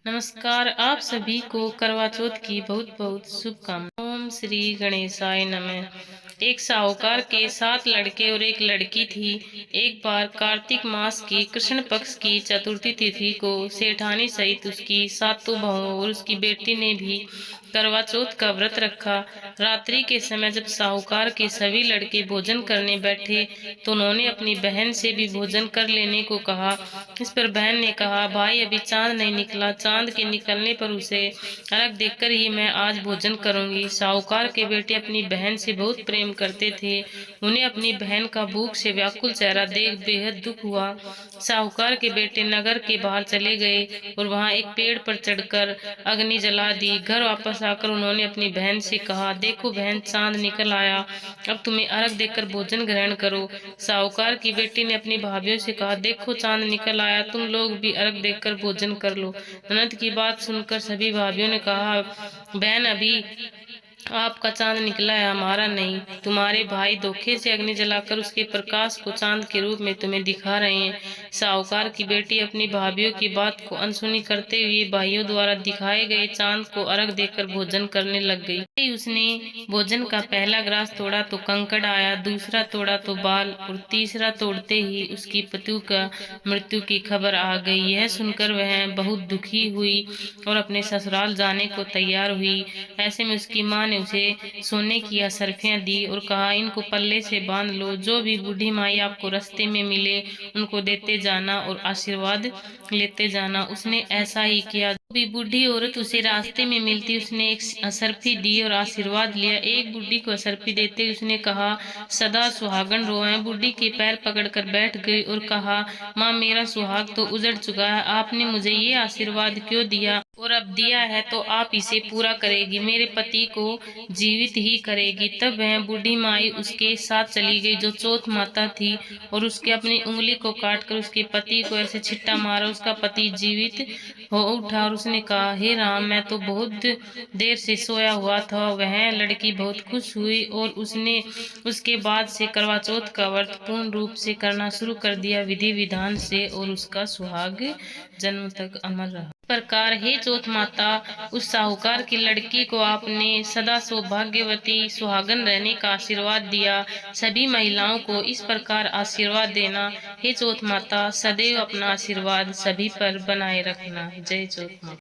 नमस्कार, आप सभी को करवा चौथ की बहुत बहुत शुभकामनाएं। ओम श्री गणेशाय नमः। एक साहूकार के 7 लड़के और एक लड़की थी। एक बार कार्तिक मास की कृष्ण पक्ष की चतुर्थी तिथि को सेठानी सहित उसकी सातों बहुओं और उसकी बेटी ने भी करवा चौथ का व्रत रखा। रात्रि के समय जब साहूकार के सभी लड़के भोजन करने बैठे तो उन्होंने अपनी बहन से भी भोजन कर लेने को कहा। इस पर बहन ने कहा, भाई अभी चांद नहीं निकला, चांद के निकलने पर उसे अर्घ देकर ही मैं आज भोजन करूंगी। साहूकार के बेटे अपनी बहन से बहुत प्रेम करते थे। उन्हें अपनी बहन का भूख से व्याकुल चेहरा देख बेहद दुख हुआ। साहूकार के बेटे नगर के बाहर चले गए और वहां एक पेड़ पर चढ़कर अग्नि जला दी। घर वापस आकर उन्होंने अपनी बहन से कहा, देखो बहन, चांद निकल आया, अब तुम्हें अर्घ देकर भोजन ग्रहण करो। साहूकार की बेटी ने अपनी भाभीियों से कहा, देखो चांद निकल आया, तुम लोग भी अर्घ देकर भोजन कर लो। ननद की बात सुनकर सभी भाभीियों ने कहा, बहन अभी आपका चांद निकला है, हमारा नहीं। तुम्हारे भाई धोखे से अग्नि जलाकर उसके प्रकाश को चांद के रूप में तुम्हें दिखा रहे हैं। साहूकार की बेटी अपनी भाभीियों की बात को अनसुनी करते हुए भाइयों द्वारा दिखाए गए चांद को अर्घ देकर भोजन करने लग गई। उसने भोजन का पहला ग्रास तोड़ा तो कंकड़ आया, दूसरा तोड़ा तो बाल और तीसरा तोड़ते ही उसकी पति का मृत्यु की खबर आ गई। यह सुनकर वह बहुत दुखी हुई और अपने ससुराल जाने को तैयार हुई। ऐसे में उसकी माँ ने उसे सोने की असरफियां दी और कहा, इनको पल्ले से बांध लो, जो भी बूढ़ी माई आपको रास्ते में मिले उनको देते जाना और आशीर्वाद लेते जाना। उसने ऐसा ही किया। जो भी बूढ़ी औरत उसे रास्ते में मिलती उसने एक असरफी दी और आशीर्वाद लिया। एक बूढ़ी को असरफी देते उसने कहा, सदा सुहागन रोए। बूढ़ी के पैर पकड़कर बैठ गई और कहा, माँ मेरा सुहाग तो उजड़ चुका है, आपने मुझे ये आशीर्वाद क्यों दिया, और अब दिया है तो आप इसे पूरा करेगी, मेरे पति को जीवित ही करेगी। तब वह बूढ़ी माई उसके साथ चली गई जो चौथ माता थी और उसके अपनी उंगली को काटकर उसके पति को ऐसे छिट्टा मारा। उसका पति जीवित हो उठा और उसने कहा, हे राम, मैं तो बहुत देर से सोया हुआ था। वह लड़की बहुत खुश हुई और उसने उसके बाद से करवा चौथ का व्रत पूर्ण रूप से करना शुरू कर दिया, विधि विधान से, और उसका सुहाग जन्म तक अमर रहा। प्रकार हे चौथ माता, उस साहूकार की लड़की को आपने सदा सौभाग्यवती सुहागन रहने का आशीर्वाद दिया। सभी महिलाओं को इस प्रकार आशीर्वाद देना। हे चौथ माता, सदैव अपना आशीर्वाद सभी पर बनाए रखना। जय चौथ माता।